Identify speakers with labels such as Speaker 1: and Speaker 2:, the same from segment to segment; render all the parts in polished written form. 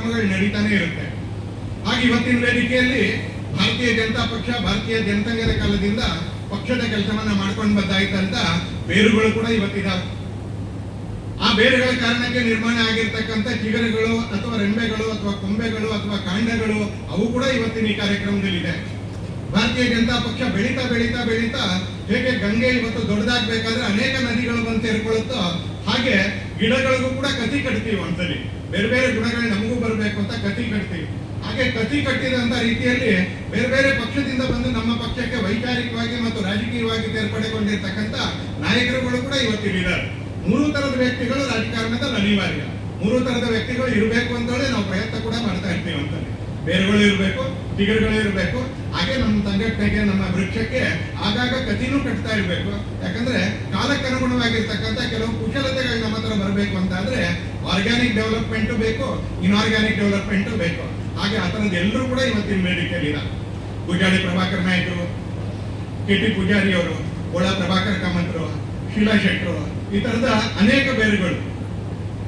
Speaker 1: ಕಾರ್ಯಕ್ರಮಗಳು ನಡೀತಾನೆ ಇರುತ್ತೆ. ಹಾಗೆ ಇವತ್ತಿನ ವೇದಿಕೆಯಲ್ಲಿ ಭಾರತೀಯ ಜನತಾ ಪಕ್ಷ ಭಾರತೀಯ ಜನಸಂಘದ ಕಾಲದಿಂದ ಪಕ್ಷದ ಕೆಲಸವನ್ನ ಮಾಡ್ಕೊಂಡು ಬಂದಾಯ್ತಂತ ಬೇರುಗಳು ಕೂಡ ಇವತ್ತಿದಾವೆ. ಆ ಬೇರುಗಳ ಕಾರಣಕ್ಕೆ ನಿರ್ಮಾಣ ಆಗಿರ್ತಕ್ಕಂಥ ಚಿಗುರುಗಳು ಅಥವಾ ರೆಂಬೆಗಳು ಅಥವಾ ಕೊಂಬೆಗಳು ಅಥವಾ ಕಾಂಡಗಳು ಅವು ಕೂಡ ಇವತ್ತಿನ ಈ ಕಾರ್ಯಕ್ರಮದಲ್ಲಿದೆ. ಭಾರತೀಯ ಜನತಾ ಪಕ್ಷ ಬೆಳೀತಾ ಬೆಳೀತಾ ಬೆಳೀತಾ ಹೇಗೆ ಗಂಗೆ ಇವತ್ತು ದೊಡ್ಡದಾಗಬೇಕಾದ್ರೆ ಅನೇಕ ನದಿಗಳು ಬಂದು ಸೇರ್ಕೊಳ್ಳುತ್ತೋ ಹಾಗೆ ಗಿಡಗಳಿಗೂ ಕೂಡ ಕತಿ ಕಟ್ತೀವಿ. ಒಂದ್ಸಲಿ ಬೇರೆ ಬೇರೆ ಗುಣಗಳು ನಮಗೂ ಬರಬೇಕು ಅಂತ ಕತಿ ಕಟ್ತೀವಿ. ಹಾಗೆ ಕತಿ ಕಟ್ಟಿದಂತ ರೀತಿಯಲ್ಲಿ ಬೇರೆ ಬೇರೆ ಪಕ್ಷದಿಂದ ಬಂದು ನಮ್ಮ ಪಕ್ಷಕ್ಕೆ ವೈಚಾರಿಕವಾಗಿ ಮತ್ತು ರಾಜಕೀಯವಾಗಿ ಸೇರ್ಪಡೆಗೊಂಡಿರ್ತಕ್ಕಂಥ ನಾಯಕರುಗಳು ಕೂಡ ಇವತ್ತಿದ್ದಾರೆ. 3 ತರದ ವ್ಯಕ್ತಿಗಳು ರಾಜಕಾರಣದಲ್ಲಿ ಅನಿವಾರ್ಯ. 3 ತರದ ವ್ಯಕ್ತಿಗಳು ಇರಬೇಕು ಅಂತೇಳಿ ನಾವು ಪ್ರಯತ್ನ ಕೂಡ ಮಾಡ್ತಾ ಇರ್ತೀವಿ. ಅಂತೇಳಿ ಬೇರುಗಳು ಇರಬೇಕು, ಚಿಗುರುಗಳು ಇರಬೇಕು, ಹಾಗೆ ನಮ್ಮ ಸಂಘಟನೆಗೆ ನಮ್ಮ ವೃಕ್ಷಕ್ಕೆ ಆಗಾಗ ಕತಿನೂ ಕಟ್ತಾ ಇರಬೇಕು. ಯಾಕಂದ್ರೆ ಕಾಲಕ್ಕನುಗುಣವಾಗಿರ್ತಕ್ಕಂಥ ಕೆಲವು ಕುಶಲತೆಗಳು ನಮ್ಮ ಹತ್ರ ಬರಬೇಕು ಅಂತ ಆದ್ರೆ ಆರ್ಗ್ಯಾನಿಕ್ ಡೆವಲಪ್ಮೆಂಟ್ ಬೇಕು, ಇನ್ಆರ್ಗ್ಯಾನಿಕ್ ಡೆವಲಪ್ಮೆಂಟ್ ಬೇಕು. ಹಾಗೆ ಆ ಥರದ್ದು ಎಲ್ಲರೂ ಕೂಡ ಇವತ್ತಿನ ವೇದಿಕೆಯಲ್ಲಿ ಪೂಜಾರಿ ಪ್ರಭಾಕರ್ ನಾಯ್ಕರು, KT ಪೂಜಾರಿ ಅವರು, ಗೋಳ ಪ್ರಭಾಕರ್ ಕಾಮತ್ರು, ಶೀಲಾ ಶೆಟ್ಟರು, ಈ ತರದ ಅನೇಕ ಬೇರುಗಳು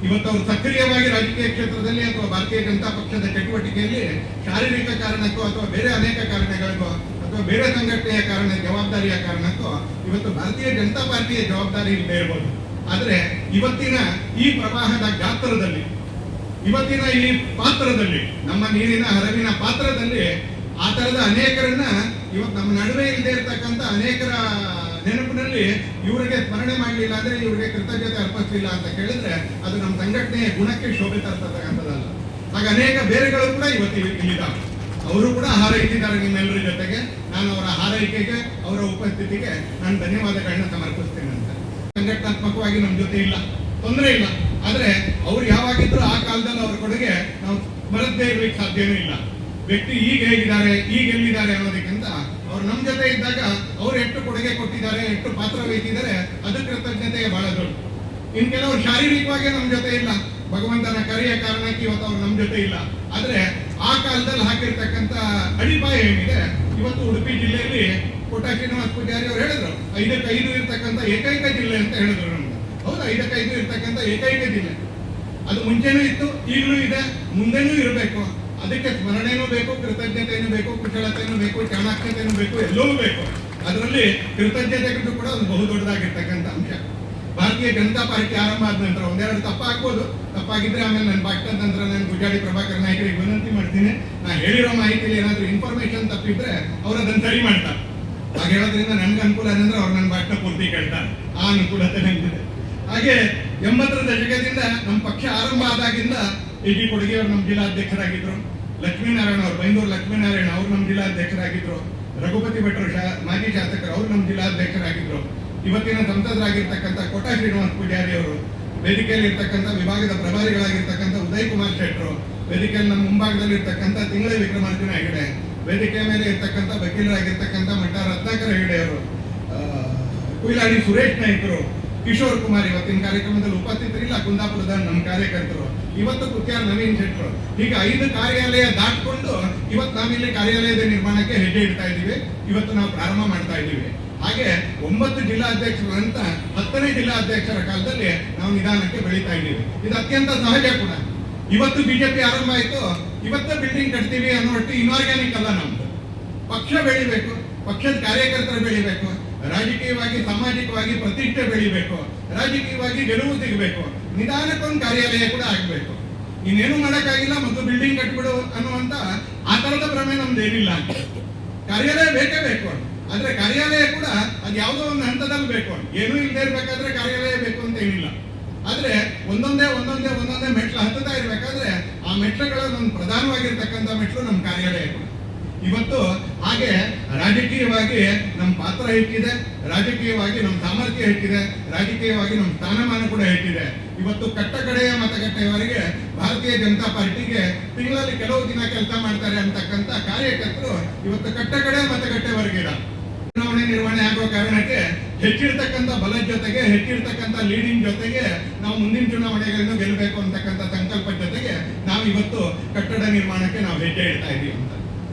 Speaker 1: ಇವತ್ತು ಅವರು ಸಕ್ರಿಯವಾಗಿ ರಾಜಕೀಯ ಕ್ಷೇತ್ರದಲ್ಲಿ ಅಥವಾ ಭಾರತೀಯ ಜನತಾ ಪಕ್ಷದ ಚಟುವಟಿಕೆಯಲ್ಲಿ ಶಾರೀರಿಕ ಕಾರಣಕ್ಕೋ ಅಥವಾ ಬೇರೆ ಅನೇಕ ಕಾರಣಗಳಿಗೋ ಅಥವಾ ಬೇರೆ ಸಂಘಟನೆಯ ಕಾರಣ ಜವಾಬ್ದಾರಿಯ ಕಾರಣಕ್ಕೋ ಇವತ್ತು ಭಾರತೀಯ ಜನತಾ ಪಾರ್ಟಿಯ ಜವಾಬ್ದಾರಿ ಇಲ್ಲದೆ ಇರಬಹುದು. ಆದ್ರೆ ಇವತ್ತಿನ ಈ ಪ್ರವಾಹದ ಗಾತ್ರದಲ್ಲಿ, ಇವತ್ತಿನ ಈ ಪಾತ್ರದಲ್ಲಿ, ನಮ್ಮ ನೀರಿನ ಹರವಿನ ಪಾತ್ರದಲ್ಲಿ ಆ ತರದ ಅನೇಕರನ್ನ ಇವತ್ತು ನಮ್ಮ ನಡುವೆ ಇಲ್ಲದೆ ಇರತಕ್ಕಂಥ ಅನೇಕರ ನೆನಪಿನಲ್ಲಿ ಇವರಿಗೆ ಸ್ಮರಣೆ ಮಾಡಲಿಲ್ಲ ಅಂದ್ರೆ ಇವರಿಗೆ ಕೃತಜ್ಞತೆ ಅರ್ಪಿಸಲಿಲ್ಲ ಅಂತ ಕೇಳಿದ್ರೆ ಅದು ನಮ್ಮ ಸಂಘಟನೆಯ ಗುಣಕ್ಕೆ ಶೋಭೆ ತರ್ತಕ್ಕಂಥದ್ದಲ್ಲ. ಹಾಗೆ ಅನೇಕ ಬೇರೆಗಳು ಕೂಡ ಇವತ್ತು ಇಲ್ಲಿದ್ದಾವೆ. ಅವರು ಕೂಡ ಹಾರೈಸಿದ್ದಾರೆ ನಿಮ್ಮೆಲ್ಲರ ಜೊತೆಗೆ. ನಾನು ಅವರ ಹಾರೈಕೆಗೆ, ಅವರ ಉಪಸ್ಥಿತಿಗೆ ನಾನು ಧನ್ಯವಾದಗಳನ್ನ ಸಮರ್ಪಿಸ್ತೇನೆ ಅಂತ. ಸಂಘಟನಾತ್ಮಕವಾಗಿ ನಮ್ಮ ಜೊತೆ ಇಲ್ಲ, ತೊಂದರೆ ಇಲ್ಲ. ಆದ್ರೆ ಅವ್ರು ಯಾವಾಗಿದ್ರು ಆ ಕಾಲದಲ್ಲಿ ಅವ್ರ ಕೊಡುಗೆ ನಾವು ಮರದೇ ಇರ್ಲಿಕ್ಕೆ ಸಾಧ್ಯನೂ ಇಲ್ಲ. ವ್ಯಕ್ತಿ ಈಗ ಹೇಗಿದ್ದಾರೆ, ಈಗ ಎಲ್ಲಿದ್ದಾರೆ ಅನ್ನೋದಕ್ಕಿಂತ ಅವ್ರು ನಮ್ಮ ಜೊತೆ ಇದ್ದಾಗ ಅವ್ರು ಎಷ್ಟು ಕೊಡುಗೆ ಕೊಟ್ಟಿದ್ದಾರೆ, ಎಷ್ಟು ಪಾತ್ರ ವಹಿಸಿದ್ದಾರೆ, ಅದು ಕೃತಜ್ಞತೆಗೆ ಬಹಳ ದೊಡ್ಡ. ಇನ್ ಕೆಲವರು ಶಾರೀರಿಕವಾಗಿ ನಮ್ಮ ಜೊತೆ ಇಲ್ಲ, ಭಗವಂತನ ಕರೆಯ ಕಾರಣಕ್ಕೆ ಇವತ್ತು ಅವ್ರು ನಮ್ಮ ಜೊತೆ ಇಲ್ಲ. ಆದ್ರೆ ಆ ಕಾಲದಲ್ಲಿ ಹಾಕಿರ್ತಕ್ಕಂಥ ಅಡಿಪಾಯ ಏನಿದೆ, ಇವತ್ತು ಉಡುಪಿ ಜಿಲ್ಲೆಯಲ್ಲಿ ಕೋಟ ಶ್ರೀನಿವಾಸ ಪೂಜಾರಿ ಅವರು ಹೇಳಿದ್ರು 5ಕ್ಕೆ 5 ಇರ್ತಕ್ಕಂಥ ಏಕೈಕ ಜಿಲ್ಲೆ ಅಂತ ಹೇಳಿದ್ರು ನಮ್ಗೆ. ಹೌದಾ, 5ಕ್ಕೆ 5 ಇರ್ತಕ್ಕಂಥ ಏಕೈಕ ಜಿಲ್ಲೆ. ಅದು ಮುಂಚೆನೂ ಇತ್ತು, ಈಗಲೂ ಇದೆ, ಮುಂದೆನೂ ಇರಬೇಕು. ಅದಕ್ಕೆ ಸ್ಮರಣೆನೂ ಬೇಕು, ಕೃತಜ್ಞತೆನೂ ಬೇಕು, ಕುಶಲತೆನೂ ಬೇಕು, ಚಾಣಾಕ್ಷತೆನೂ ಬೇಕು, ಎಲ್ಲವೂ ಬೇಕು. ಅದರಲ್ಲಿ ಕೃತಜ್ಞತೆಗೂ ಕೂಡ ಒಂದು ಬಹು ದೊಡ್ಡದಾಗಿರ್ತಕ್ಕಂಥ ಅಂಶ. ಭಾರತೀಯ ಜನತಾ ಪಾರ್ಟಿ ಆರಂಭ ಆದ ನಂತರ ಒಂದೆರಡು ತಪ್ಪಾಗ್ಬೋದು, ತಪ್ಪಾಗಿದ್ರೆ ಆಮೇಲೆ ನನ್ನ ಭಾಷಣದ ನಂತರ ನಾನು ಪೂಜಾರಿ ಪ್ರಭಾಕರ್ ನಾಯ್ಕರಿಗೆ ವಿನಂತಿ ಮಾಡ್ತೀನಿ, ನಾ ಹೇಳಿರೋ ಮಾಹಿತಿಯಲ್ಲಿ ಏನಾದರೂ ಇನ್ಫಾರ್ಮೇಶನ್ ತಪ್ಪಿದ್ರೆ ಅವ್ರು ಅದನ್ನು ಸರಿ ಮಾಡ್ತಾರೆ. ಹಾಗೆ ಹೇಳೋದ್ರಿಂದ ನನ್ಗೆ ಅನುಕೂಲ ಏನಂದ್ರೆ ಅವ್ರು ನನ್ನ ಭಾಷಣ ಪೂರ್ತಿ ಕೇಳ್ತಾರೆ. ಆ ಅನುಕೂಲತೆ ನನಗಿದೆ. ಹಾಗೆ 80ರ ದಶಕದಿಂದ ನಮ್ಮ ಪಕ್ಷ ಆರಂಭ ಆದಾಗಿಂದ AG ಕೊಡಗಿ ಅವರು ನಮ್ಮ ಜಿಲ್ಲಾಧ್ಯಕ್ಷರಾಗಿದ್ರು, ಲಕ್ಷ್ಮೀನಾರಾಯಣ ಅವರು, ಬೈಂದೂರು ಲಕ್ಷ್ಮೀನಾರಾಯಣ ಅವರು ನಮ್ಮ ಜಿಲ್ಲಾಧ್ಯಕ್ಷರಾಗಿದ್ರು, ರಘುಪತಿ ಭಟ್ರು ಮಾಜಿ ಶಾಸಕರು ಅವರು ನಮ್ಮ ಜಿಲ್ಲಾಧ್ಯಕ್ಷರಾಗಿದ್ರು, ಇವತ್ತಿನ ಸಂಸದರಾಗಿರ್ತಕ್ಕಂಥ ಕೋಟ ಶ್ರೀನಿವಾಸ ಪೂಜಾರಿ ಅವರು, ವೇದಿಕೆಯಲ್ಲಿ ಇರ್ತಕ್ಕಂಥ ವಿಭಾಗದ ಪ್ರಭಾರಿಗಳಾಗಿರ್ತಕ್ಕಂಥ ಉದಯ್ ಕುಮಾರ್ ಶೆಟ್ಟರು, ವೇದಿಕೆಯಲ್ಲಿ ನಮ್ಮ ಮುಂಭಾಗದಲ್ಲಿ ಇರ್ತಕ್ಕಂಥ ತಿಂಗಳ ವಿಕ್ರಮಾರ್ಜುನ ಹೆಗಡೆ, ವೇದಿಕೆಯ ಮೇಲೆ ಇರ್ತಕ್ಕಂಥ ವಕೀಲರಾಗಿರ್ತಕ್ಕಂಥ ಮಠ ರತ್ನಾಕರ ಹೆಗಡೆ ಅವರು, ಕುಯಿಲಾಡಿ ಸುರೇಶ್ ನಾಯ್ಕರು, ಕಿಶೋರ್ ಕುಮಾರ್ ಇವತ್ತಿನ ಕಾರ್ಯಕ್ರಮದಲ್ಲಿ ಉಪಸ್ಥಿತರಿಲ್ಲ, ಕುಂದಾಪುರದ ನಮ್ಮ ಕಾರ್ಯಕರ್ತರು, ಇವತ್ತು ಕುತ್ಯಾರ್ ನವೀನ್ ಶೆಟ್ಟರು. ಹೀಗೆ 5 ಕಾರ್ಯಾಲಯ ದಾಟ್ಕೊಂಡು ಇವತ್ತು ನಾವಿಲ್ಲಿ ಕಾರ್ಯಾಲಯದ ನಿರ್ಮಾಣಕ್ಕೆ ಹೆಜ್ಜೆ ಇಡ್ತಾ ಇದ್ದೀವಿ. ಇವತ್ತು ನಾವು ಪ್ರಾರಂಭ ಮಾಡ್ತಾ ಇದ್ದೀವಿ. ಹಾಗೆ 9 ಜಿಲ್ಲಾಧ್ಯಕ್ಷರು ಅಂತ 10ನೇ ಜಿಲ್ಲಾಧ್ಯಕ್ಷರ ಕಾಲದಲ್ಲಿ ನಾವು ನಿಧಾನಕ್ಕೆ ಬೆಳೀತಾ ಇದ್ದೀವಿ. ಇದು ಅತ್ಯಂತ ಸಹಜ ಕೂಡ. ಇವತ್ತು ಬಿಜೆಪಿ ಆರಂಭ ಆಯ್ತು, ಇವತ್ತೇ ಬಿಲ್ಡಿಂಗ್ ಕಟ್ತೀವಿ ಅನ್ನೋಷ್ಟು ಇನ್ಆರ್ಗ್ಯಾನಿಕ್ ಅಲ್ಲ. ನಮ್ದು ಪಕ್ಷ ಬೆಳಿಬೇಕು, ಪಕ್ಷದ ಕಾರ್ಯಕರ್ತರು ಬೆಳಿಬೇಕು, ರಾಜಕೀಯವಾಗಿ ಸಾಮಾಜಿಕವಾಗಿ ಪ್ರತಿಷ್ಠೆ ಬೆಳಿಬೇಕು, ರಾಜಕೀಯವಾಗಿ ಗೆಲುವು ಸಿಗಬೇಕು, ನಿಧಾನಕ್ಕೊಂದು ಕಾರ್ಯಾಲಯ ಕೂಡ ಆಗಬೇಕು. ಇನ್ನೇನು ಮಾಡೋಕ್ಕಾಗಿಲ್ಲ ಮತ್ತು ಬಿಲ್ಡಿಂಗ್ ಕಟ್ಬಿಡು ಅನ್ನುವಂತ ಆ ತರದ ಭ್ರಮೆ ನಮ್ದೇನಿಲ್ಲ. ಕಾರ್ಯಾಲಯ ಬೇಕೇ ಬೇಕು. ಆದ್ರೆ ಕಾರ್ಯಾಲಯ ಕೂಡ ಅದು ಯಾವುದೋ ಒಂದು ಹಂತದಲ್ಲಿ ಬೇಕು. ಏನೂ ಇಲ್ಲದೆ ಇರ್ಬೇಕಾದ್ರೆ ಕಾರ್ಯಾಲಯ ಬೇಕು ಅಂತ ಏನಿಲ್ಲ. ಆದ್ರೆ ಒಂದೊಂದೇ ಮೆಟ್ಲು ಹತ್ತುತ್ತಾ ಇರ್ಬೇಕಾದ್ರೆ ಆ ಮೆಟ್ಲುಗಳಲ್ಲಿ ಒಂದು ಪ್ರಧಾನವಾಗಿರ್ತಕ್ಕಂಥ ಮೆಟ್ಲು ನಮ್ಮ ಕಾರ್ಯಾಲಯ ಕೂಡ. ಇವತ್ತು ಹಾಗೆ ರಾಜಕೀಯವಾಗಿ ನಮ್ಮ ಪಾತ್ರ ಹೆಚ್ಚಿದೆ, ರಾಜಕೀಯವಾಗಿ ನಮ್ಮ ಸಾಮರ್ಥ್ಯ ಹೆಚ್ಚಿದೆ, ರಾಜಕೀಯವಾಗಿ ನಮ್ಮ ಸ್ಥಾನಮಾನ ಕೂಡ ಹೆಚ್ಚಿದೆ. ಇವತ್ತು ಕಟ್ಟಕಡೆಯ ಮತಗಟ್ಟೆಯವರೆಗೆ ಭಾರತೀಯ ಜನತಾ ಪಾರ್ಟಿಗೆ ತಿಂಗಳಲ್ಲಿ ಕೆಲವು ದಿನ ಕೆಲಸ ಮಾಡ್ತಾರೆ ಅಂತಕ್ಕಂಥ ಕಾರ್ಯಕರ್ತರು ಇವತ್ತು ಕಟ್ಟಕಡೆಯ ಮತಗಟ್ಟೆವರೆಗೆ ಚುನಾವಣೆ ನಿರ್ವಹಣೆ ಆಗುವ ಕಾರಣಕ್ಕೆ ಹೆಚ್ಚಿರ್ತಕ್ಕಂಥ ಬಲದ ಜೊತೆಗೆ, ಹೆಚ್ಚಿರ್ತಕ್ಕಂಥ ಲೀಡಿಂಗ್ ಜೊತೆಗೆ ನಾವು ಮುಂದಿನ ಚುನಾವಣೆಗಳನ್ನು ಗೆಲ್ಲಬೇಕು ಅಂತಕ್ಕಂಥ ಸಂಕಲ್ಪದ ಜೊತೆಗೆ ನಾವು ಇವತ್ತು ಕಟ್ಟಡ ನಿರ್ಮಾಣಕ್ಕೆ ನಾವು ಹೆಜ್ಜೆ ಇಡ್ತಾ ಇದ್ದೀವಿ ಅಂತ.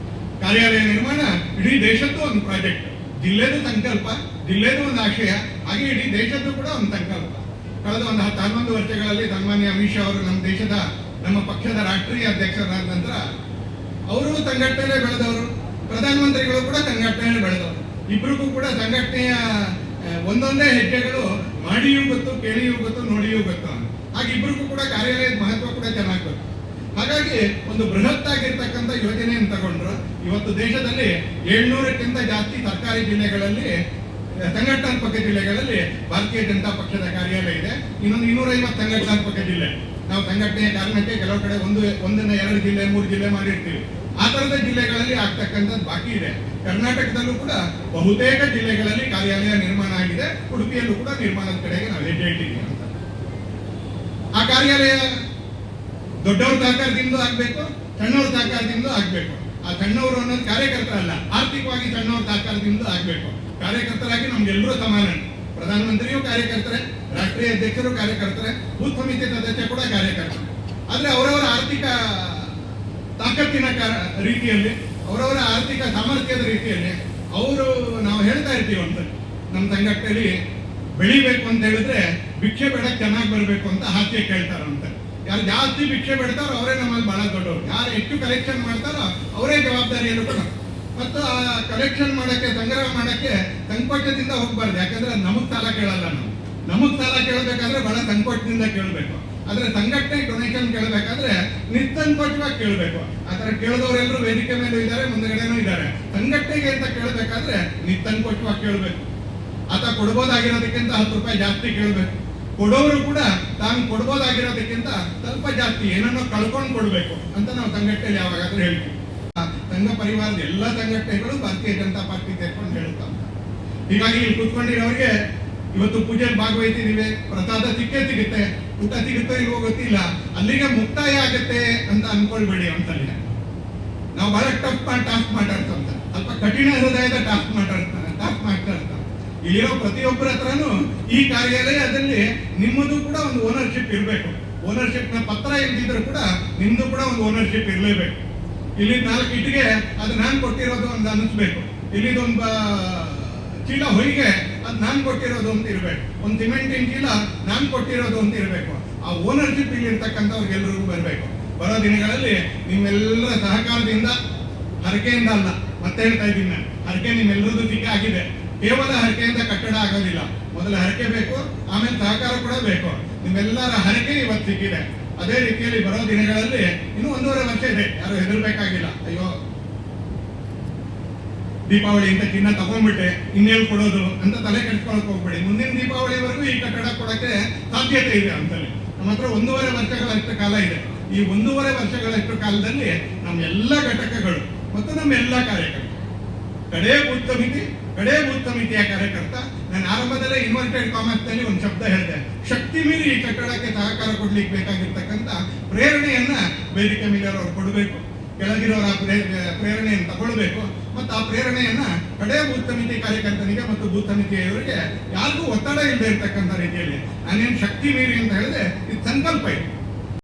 Speaker 1: ಕಾರ್ಯಾಲಯ ನಿರ್ಮಾಣ ಇಡೀ ದೇಶದ್ದು ಒಂದು ಪ್ರಾಜೆಕ್ಟ್, ಜಿಲ್ಲೆದು ಸಂಕಲ್ಪ, ಜಿಲ್ಲೆದು ಒಂದು ಆಶಯ, ಹಾಗೆ ಇಡೀ ದೇಶದ್ದು ಕೂಡ ಒಂದು ಸಂಕಲ್ಪ. ಕಳೆದ ಒಂದು 10-11 ವರ್ಷಗಳಲ್ಲಿ ಸನ್ಮಾನ್ಯ ಅಮಿತ್ ಶಾ ಅವರು ನಮ್ಮ ದೇಶದ ನಮ್ಮ ಪಕ್ಷದ ರಾಷ್ಟ್ರೀಯ ಅಧ್ಯಕ್ಷರಾದ ನಂತರ ಅವರು ಸಂಘಟನೆ ಬೆಳೆದವರು, ಪ್ರಧಾನಮಂತ್ರಿಗಳು ಕೂಡ ಸಂಘಟನೆ ಬೆಳೆದವರು. ಇಬ್ಬರಿಗೂ ಕೂಡ ಸಂಘಟನೆಯ ಒಂದೊಂದೇ ಹೆಜ್ಜೆಗಳು ಮಾಡಿಯೂ ಗೊತ್ತು, ಕೇಳಿಯೂ ಗೊತ್ತು, ನೋಡಿಯೂ ಗೊತ್ತು. ಹಾಗೆ ಇಬ್ಬರಿಗೂ ಕೂಡ ಕಾರ್ಯಾಲಯದ ಮಹತ್ವ ಕೂಡ ಚೆನ್ನಾಗಿ ಗೊತ್ತು. ಹಾಗಾಗಿ ಒಂದು ಬೃಹತ್ ಆಗಿರ್ತಕ್ಕಂಥ ಯೋಜನೆಯನ್ನು ತಗೊಂಡ್ರು. ಇವತ್ತು ದೇಶದಲ್ಲಿ 700ಕ್ಕಿಂತ ಜಾಸ್ತಿ ಸರ್ಕಾರಿ ಜಿಲ್ಲೆಗಳಲ್ಲಿ, ಸಂಘಟನಾತ್ಮಕ ಜಿಲ್ಲೆಗಳಲ್ಲಿ ಭಾರತೀಯ ಜನತಾ ಪಕ್ಷದ ಕಾರ್ಯಾಲಯ ಇದೆ. ಇನ್ನೊಂದು 250 ಸಂಘಟನಾತ್ಮಕ ಜಿಲ್ಲೆ. ನಾವು ಸಂಘಟನೆಯ ಕಾರಣಕ್ಕೆ ಕೆಲವು ಕಡೆ ಒಂದನ್ನ 2 ಜಿಲ್ಲೆ 3 ಜಿಲ್ಲೆ ಮಾಡಿರ್ತೀವಿ. ಆ ತರದ ಜಿಲ್ಲೆಗಳಲ್ಲಿ ಆಗ್ತಕ್ಕಂಥದ್ದು ಬಾಕಿ ಇದೆ. ಕರ್ನಾಟಕದಲ್ಲೂ ಕೂಡ ಬಹುತೇಕ ಜಿಲ್ಲೆಗಳಲ್ಲಿ ಕಾರ್ಯಾಲಯ ನಿರ್ಮಾಣ ಆಗಿದೆ. ಉಡುಪಿಯಲ್ಲೂ ಕೂಡ ನಿರ್ಮಾಣದ ಕಡೆಗೆ ನಾವು ಹೆಜ್ಜೆ ಇಟ್ಟಿದ್ದೀವಿ ಅಂತ. ಆ ಕಾರ್ಯಾಲಯ ದೊಡ್ಡವ್ರ ಸಹಕಾರದಿಂದ ಆಗ್ಬೇಕು, ಸಣ್ಣವ್ರ ಸಹಕಾರದಿಂದ ಆಗ್ಬೇಕು. ಆ ಸಣ್ಣವರು ಅನ್ನೋದು ಕಾರ್ಯಕರ್ತರಲ್ಲ, ಆರ್ಥಿಕವಾಗಿ ಸಣ್ಣವ್ರ ಸಹಕಾರದಿಂದ ಆಗ್ಬೇಕು. ಕಾರ್ಯಕರ್ತರಾಗಿ ನಮ್ಗೆಲ್ಲರೂ ಸಮಾನ. ಪ್ರಧಾನಮಂತ್ರಿಯೂ ಕಾರ್ಯಕರ್ತರೆ, ರಾಷ್ಟ್ರೀಯ ಅಧ್ಯಕ್ಷರು ಕಾರ್ಯಕರ್ತರೆ, ಬೂತ್ ಸಮಿತಿ ಸದಸ್ಯ ಕೂಡ ಕಾರ್ಯಕರ್ತರು. ಆದ್ರೆ ಅವರವರ ಆರ್ಥಿಕ ತಾಕತ್ತಿನ ರೀತಿಯಲ್ಲಿ, ಅವರವರ ಆರ್ಥಿಕ ಸಾಮರ್ಥ್ಯದ ರೀತಿಯಲ್ಲಿ ಅವರು, ನಾವು ಹೇಳ್ತಾ ಇರ್ತೀವಿ ಅಂತ, ನಮ್ಮ ಸಂಘಟನೆಯಲ್ಲಿ ಬೆಳಿಬೇಕು ಅಂತ ಹೇಳಿದ್ರೆ ಭಿಕ್ಷೆ ಬೇಡಕ್ಕೆ ಚೆನ್ನಾಗಿ ಬರಬೇಕು ಅಂತ ಹಾಸ್ಯ ಕೇಳ್ತಾರಂತೆ. ಯಾರು ಜಾಸ್ತಿ ಭಿಕ್ಷೆ ಬೇಡ್ತಾರೋ ಅವರೇ ನಮ್ಮಲ್ಲಿ ಬಹಳ ದೊಡ್ಡವರು. ಯಾರು ಹೆಚ್ಚು ಕಲೆಕ್ಷನ್ ಮಾಡ್ತಾರೋ ಅವರೇ ಜವಾಬ್ದಾರಿಯನ್ನು ಕೂಡ. ಮತ್ತು ಆ ಕಲೆಕ್ಷನ್ ಮಾಡಕ್ಕೆ, ಸಂಗ್ರಹ ಮಾಡಕ್ಕೆ ಸಂಕೋಚದಿಂದ ಹೋಗ್ಬಾರ್ದು. ಯಾಕಂದ್ರೆ ನಮಗ್ ಸಾಲ ಕೇಳಲ್ಲ. ನಮಗ್ ಸಾಲ ಕೇಳಬೇಕಾದ್ರೆ ಬಹಳ ಸಂಕೋಚದಿಂದ ಕೇಳಬೇಕು. ಆದ್ರೆ ಸಂಘಟನೆ ಡೊನೇಷನ್ ಕೇಳಬೇಕಾದ್ರೆ ನಿಸ್ಸಂಕೋಚವಾಗಿ ಕೇಳಬೇಕು. ಆತರ ಕೇಳಿದವರೆಲ್ಲರೂ ವೇದಿಕೆ ಮೇಲೂ ಇದ್ದಾರೆ, ಮುಂದಗಡೆನೂ ಇದ್ದಾರೆ. ಸಂಘಟನೆಗೆ ಅಂತ ಕೇಳಬೇಕಾದ್ರೆ ನಿಸ್ಸಂಕೋಚವಾಗಿ ಕೇಳಬೇಕು. ಆತ ಕೊಡ್ಬೋದಾಗಿರೋದಕ್ಕಿಂತ 10 ರೂಪಾಯಿ ಜಾಸ್ತಿ ಕೇಳಬೇಕು. ಕೊಡೋರು ಕೂಡ ತಾನು ಕೊಡ್ಬೋದಾಗಿರೋದಕ್ಕಿಂತ ಸ್ವಲ್ಪ ಜಾಸ್ತಿ ಏನನ್ನೋ ಕಳ್ಕೊಂಡು ಕೊಡ್ಬೇಕು ಅಂತ ನಾವು ಸಂಘಟನೆಯಲ್ಲಿ ಯಾವಾಗಾದ್ರೂ ಹೇಳ್ತೀವಿ. ಸಂಘ ಪರಿವಾರದ ಎಲ್ಲ ಸಂಘಟನೆಗಳು ಭಾರತೀಯ ಜನತಾ ಪಾರ್ಟಿ ಸೇರ್ಕೊಂಡು ಹೇಳುತ್ತಾವೆ. ಹೀಗಾಗಿ ಇಲ್ಲಿ ಕೂತ್ಕೊಂಡಿರೋರಿಗೆ ಇವತ್ತು ಪೂಜೆಯಲ್ಲಿ ಭಾಗವಹಿಸಿದೀವಿ, ಪ್ರಸಾದ ಸಿಗುತ್ತೆ, ಊಟ ಸಿಗುತ್ತೋ ಇಲ್ವೋ ಗೊತ್ತಿಲ್ಲ, ಅಲ್ಲಿಗೆ ಮುಕ್ತಾಯ ಆಗುತ್ತೆ ಅಂತ ಅನ್ಕೊಳ್ಬೇಡಿ. ಒಂದ್ಸಲ ನಾವು ಬಹಳ ಟಾಸ್ಕ್ ಮಾತಾಡ್ತಂತ, ಸ್ವಲ್ಪ ಕಠಿಣ ಹೃದಯದ ಟಾಸ್ಕ್ ಮಾಡ್ತಾ ಇರ್ತಾರೆ. ಇಲ್ಲಿರೋ ಪ್ರತಿಯೊಬ್ಬರ ಹತ್ರನೂ ಈ ಕಾರ್ಯಾಲಯದಲ್ಲಿ ನಿಮ್ಮದು ಕೂಡ ಒಂದು ಓನರ್ಶಿಪ್ ಇರಬೇಕು. ಓನರ್ಶಿಪ್ ನ ಪತ್ರ ಇಲ್ದಿದ್ರು ಕೂಡ ನಿಮ್ದು ಕೂಡ ಒಂದು ಓನರ್ಶಿಪ್ ಇರಲೇಬೇಕು. ಇಲ್ಲಿ 4 ಇಟ್ಟಿಗೆ ಅದು ನಾನು ಕೊಟ್ಟಿರೋದು ಅಂತ ಅನಿಸ್ಬೇಕು. ಇಲ್ಲಿದೊಂದು ಚೀಲ ಹೊಯ್ಗೆ ಅದು ನಾನು ಕೊಟ್ಟಿರೋದು ಅಂತ ಇರಬೇಕು. ಒಂದು ಸಿಮೆಂಟಿನ ಚೀಲ ನಾನು ಕೊಟ್ಟಿರೋದು ಅಂತ ಇರಬೇಕು. ಆ ಓನರ್ಶಿಪ್ ಇಲ್ಲಿ ಇರ್ತಕ್ಕಂಥವ್ರಿಗೆಲ್ಲರಿಗೂ ಬರಬೇಕು. ಬರೋ ದಿನಗಳಲ್ಲಿ ನಿಮ್ಮೆಲ್ಲರ ಸಹಕಾರದಿಂದ, ಹರಕೆಯಿಂದ ಅಲ್ಲ, ಮತ್ತೆ ಹೇಳ್ತಾ ಇದ್ದೀನಿ ನಾನು, ಹರಕೆ ನಿಮ್ಮೆಲ್ಲರದ್ದು ಸಿಕ್ಕಾಗಿದೆ. ಕೇವಲ ಹರಕೆಯಿಂದ ಕಟ್ಟಡ ಆಗೋದಿಲ್ಲ. ಮೊದಲ ಹರಕೆ ಬೇಕು, ಆಮೇಲೆ ಸಹಕಾರ ಕೂಡ ಬೇಕು. ನಿಮ್ಮೆಲ್ಲರ ಹರಕೆ ಇವತ್ತು ಸಿಕ್ಕಿದೆ. ಅದೇ ರೀತಿಯಲ್ಲಿ ಬರೋ ದಿನಗಳಲ್ಲಿ ಇನ್ನು 1.5 ವರ್ಷ ಇದೆ. ಯಾರು ಹೆದರ್ಬೇಕಾಗಿಲ್ಲ. ಅಯ್ಯೋ ದೀಪಾವಳಿ ಅಂತ ಚಿನ್ನ ತಗೊಂಡ್ಬಿಟ್ಟೆ ಇನ್ನೇಳು ಕೊಡೋದು ಅಂತ ತಲೆ ಕೆಡಿಸ್ಕೊಳಕ್ ಹೋಗ್ಬೇಡಿ. ಮುಂದಿನ ದೀಪಾವಳಿವರೆಗೂ ಈ ಕಟ್ಟಡ ಕೊಡಕ್ಕೆ ಸಾಧ್ಯತೆ ಇದೆ ಅಂತೇಳಿ ನಮ್ಮ ಹತ್ರ 1.5 ವರ್ಷಗಳಷ್ಟು ಕಾಲ ಇದೆ. ಈ 1.5 ವರ್ಷಗಳಷ್ಟು ಕಾಲದಲ್ಲಿ ನಮ್ಮ ಎಲ್ಲ ಘಟಕಗಳು ಮತ್ತು ನಮ್ಮ ಎಲ್ಲ ಕಾರ್ಯಕರ್ತರು, ಕಡೇ ಬೂತ್ ಸಮಿತಿಯ ಕಾರ್ಯಕರ್ತ, ನಾನು ಆರಂಭದಲ್ಲೇ ಇನ್ವರ್ಟೆಡ್ ಕಾಮರ್ಸ್ ನಲ್ಲಿ ಒಂದು ಶಬ್ದ ಹೇಳಿದೆ, ಶಕ್ತಿ ಮೀರಿ ಈ ಕಟ್ಟಡಕ್ಕೆ ಸಹಕಾರ ಕೊಡ್ಲಿಕ್ಕೆ ಬೇಕಾಗಿರ್ತಕ್ಕಂಥ ಪ್ರೇರಣೆಯನ್ನ ವೇದಿಕೆ ಮೇಲೆ ಅವರು ಕೊಡಬೇಕು. ಕೆಳಗಿರೋರ ಪ್ರೇರಣೆಯನ್ನು ತಗೊಳ್ಬೇಕು. ಮತ್ತು ಆ ಪ್ರೇರಣೆಯನ್ನ ಕಡೇ ಬೂತ್ ಸಮಿತಿ ಕಾರ್ಯಕರ್ತನಿಗೆ ಮತ್ತು ಬೂತ್ ಸಮಿತಿಯವರಿಗೆ ಯಾರಿಗೂ ಒತ್ತಡ ಇಲ್ಲದೆ ಇರ್ತಕ್ಕಂಥ ರೀತಿಯಲ್ಲಿ, ನಾನೇನು ಶಕ್ತಿ ಮೀರಿ ಅಂತ ಹೇಳಿದ್ರೆ ಇದು ಸಂಕಲ್ಪ ಇದೆ.